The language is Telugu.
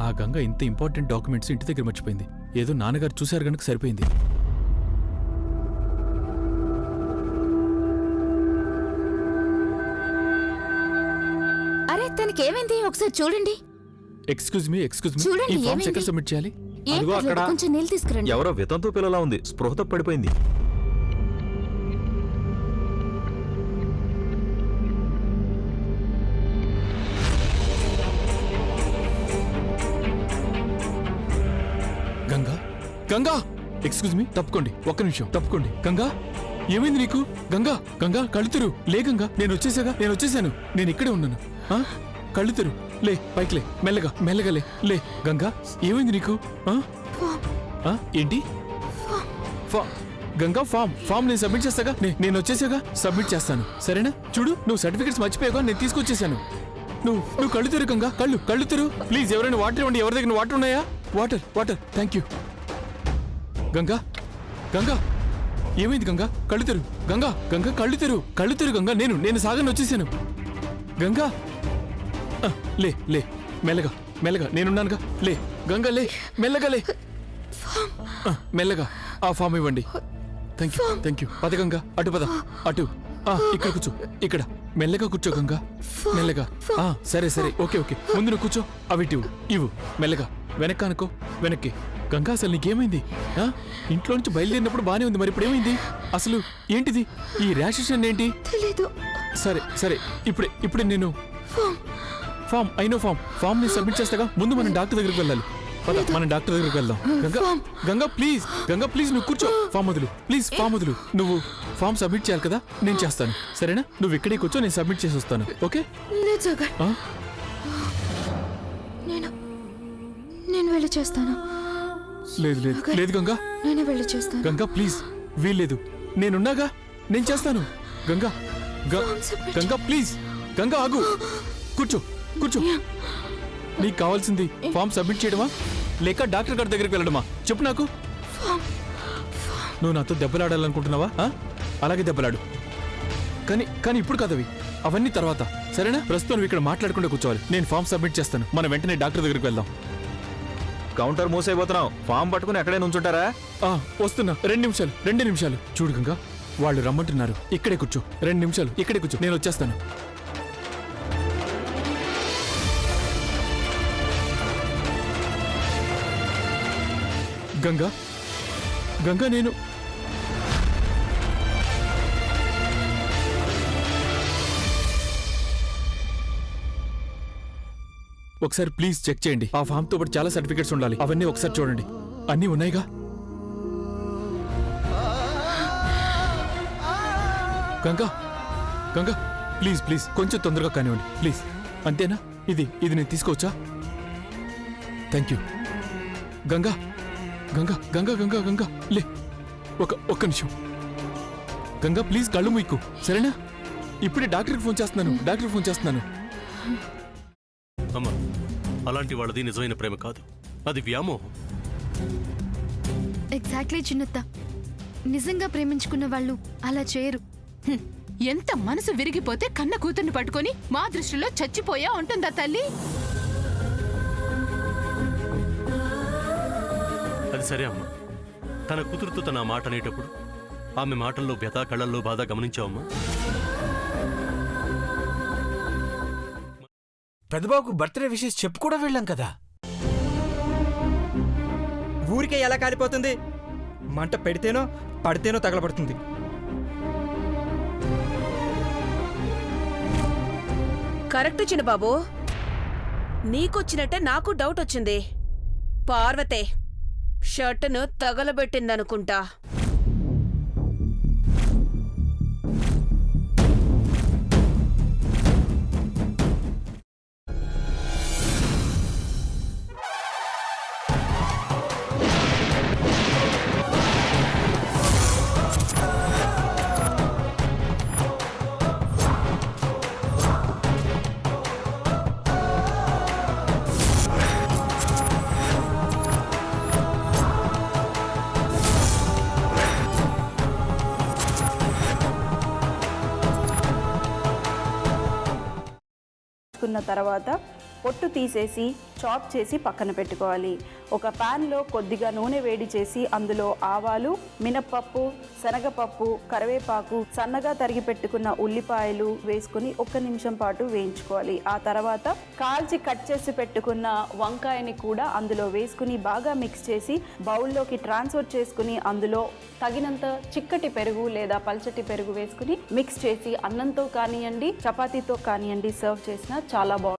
ఆ గంగ ఇంత ఇంపార్టెంట్ డాక్యుమెంట్స్ ఇంటి దగ్గర మర్చిపోయింది. ఏదో నాన్నగారు చూశారు గనుక సరిపోయింది. అరే తనకేమైంది ఒకసారి చూడండి. ఎక్స్క్యూజ్ మీ చూడండి, ఈ ఫామ్స్ ఏమైంది? ఎక్కడ సబ్మిట్ చేయాలి? ఏం పర్లేదు, కొంచెం నీళ్ళు తీసుకురండి. ఎవరో వితంతు పిల్లలా ఉంది, స్పృహతో పడిపోయింది. గంగా గంగా ఎక్స్క్యూజ్ మీ, తప్పుకోండి, ఒక్క నిమిషం తప్పుకోండి. గంగా ఏమైంది నీకు? గంగా గంగా కళ్ళు తెరు. లే గంగా, నేను వచ్చేసాను. నేను ఇక్కడే ఉన్నాను. కళ్ళు తెరు, లే, పైకి లే, మెల్లగా మెల్లగా లే. లే గంగా, ఏమైంది నీకు? ఏంటి? గంగా ఫామ్ నేను సబ్మిట్ చేస్తాగా. నేను వచ్చేసాగా, సబ్మిట్ చేస్తాను, సరేనా? చూడు, నువ్వు సర్టిఫికెట్స్ మర్చిపోయాగా, నేను తీసుకొచ్చేసాను. నువ్వు కళ్ళు తెరు గంగా, కళ్ళు తెరు ప్లీజ్. ఎవరైనా వాటర్ ఇవ్వండి. ఎవరి దగ్గర వాటర్ ఉన్నాయా? Water thank you. గంగా ఏమైంది? గంగా కళ్ళు తెరు. గంగా కళ్ళు తెరు గంగా. నేను సాగని వచ్చేసాను. గంగా లే మెల్లగా నేనున్నానుగా. లే గంగా, లే మెల్లగా, లే మెల్లగా. ఆ ఫామ్ ఇవ్వండి. Thank you. పద గంగా, అటు పద, అటు. ఇక్కడ కూర్చో, ఇక్కడ మెల్లగా కూర్చో గంగా, మెల్లగా. సరే ఓకే. ముందు నువ్వు కూర్చో. అవి ఇవ్వు మెల్లగా. వెనక్కి అనుకో, వెనక్కి. గంగా అసలు నీకేమైంది? ఇంట్లో నుంచి బయలుదేరినప్పుడు బానే ఉంది, మరి ఇప్పుడు ఏమైంది అసలు? ఏంటిది ఈ ర్యాషెస్ ఏంటి? సరే ఇప్పుడే నేను ఫామ్ ని సబ్మిట్ చేస్తాగా. ముందు మనం డాక్టర్ దగ్గరికి వెళ్ళాలి. మనం డాక్టర్ దగ్గరికి వెళ్దాం. గంగా ప్లీజ్ నువ్వు కూర్చో. ఫామ్ వదులు. నువ్వు ఫామ్ సబ్మిట్ చేయాలి కదా, నేను చేస్తాను, సరేనా? నువ్వు ఇక్కడే కూర్చో, నేను సబ్మిట్ చేసి వస్తాను. ఓకే? నేను వెళ్ళి చేస్తాను. లేదు గంగా, నేనే వెళ్ళి చేస్తాను. గంగా ప్లీజ్, వీల్లేదు, నేనున్నాగా, నేను చేస్తాను. గంగా ప్లీజ్. గంగా ఆగు, కూర్చో. నీకు కావాల్సింది ఫామ్ సబ్మిట్ చేయడమా, లేక డాక్టర్ గారి దగ్గరికి వెళ్ళడమా? చెప్పు నాకు. నువ్వు నాతో దెబ్బలాడాలనుకుంటున్నావా? అలాగే దెబ్బలాడు, కానీ ఇప్పుడు కాదవి, అవన్నీ తర్వాత, సరేనా? ప్రస్తుతం నువ్వు ఇక్కడ మాట్లాడకుండా కూర్చోవాలి. నేను ఫామ్ సబ్మిట్ చేస్తాను, మనం వెంటనే డాక్టర్ దగ్గరికి వెళ్దాం. కౌంటర్ మూసైపోతున్నావు, ఫామ్ పట్టుకుని ఎక్కడే నుంచుంటారా? వస్తున్నా, 2 నిమిషాలు. చూడు గంగా, వాళ్ళు రమ్మంటున్నారు. ఇక్కడే కూర్చో, 2 నిమిషాలు ఇక్కడే కూర్చో, నేను వచ్చేస్తాను. గంగా నేను ఒకసారి ప్లీజ్ చెక్ చేయండి. ఆ ఫామ్ తో పాటు చాలా సర్టిఫికెట్స్ ఉండాలి, అవన్నీ ఒకసారి చూడండి. అన్నీ ఉన్నాయిగా? గంగా ప్లీజ్ కొంచెం తొందరగా కానివ్వండి ప్లీజ్. అంతేనా? ఇది నేను తీసుకోవచ్చా? Thank you. గంగా లే, ఒక్క నిమిషం. గంగా ప్లీజ్ కళ్ళు మూయకు, సరేనా? ఇప్పుడే డాక్టర్కి ఫోన్ చేస్తున్నాను. అమ్మా, అలాంటి వాళ్ళది నిజమైన ప్రేమ కాదు, అది వ్యామోహం. ఎగ్జాక్ట్లీ చిన్నత్త, నిజంగా ప్రేమించుకున్న వాళ్ళు అలా చేయరు. ఎంత మనసు విరిగిపోతే కన్న కూతుర్ని పట్టుకొని మా దృష్టిలో చచ్చిపోయా ఉంటుందా తల్లి? అది సరే అమ్మా, తన కూతురుతో తన మాట అనేటప్పుడు ఆమె మాటల్లో వ్యథ, కళ్ళల్లో బాధ గమనించావమ్మా? పెద్దబాబుకు బర్త్డే విషెస్ చెప్పు కూడా వెళ్ళాం కదా. ఊరికే ఎలా కాలిపోతుంది? మంట పెడితేనో పడితేనో తగలబడుతుంది. కరెక్ట్ చిన్నబాబు, నీకొచ్చినట్టే నాకు డౌట్ వచ్చింది. పార్వతే షర్టును తగలబెట్టిందనుకుంటా. తర్వాత పొట్టు తీసేసి చాప్ చేసి పక్కన పెట్టుకోవాలి. ఒక ప్యాన్లో కొద్దిగా నూనె వేడి చేసి అందులో ఆవాలు, మినప్పప్పు, శనగపప్పు, కరివేపాకు, సన్నగా తరిగి పెట్టుకున్న ఉల్లిపాయలు వేసుకుని 1 నిమిషం పాటు వేయించుకోవాలి. ఆ తర్వాత కాల్చి కట్ చేసి పెట్టుకున్న వంకాయని కూడా అందులో వేసుకుని బాగా మిక్స్ చేసి బౌల్లోకి ట్రాన్స్ఫర్ చేసుకుని అందులో తగినంత చిక్కటి పెరుగు లేదా పల్చటి పెరుగు వేసుకుని మిక్స్ చేసి అన్నంతో కానివ్వండి, చపాతీతో కానివ్వండి సర్వ్ చేసినా చాలా బాగుంటుంది.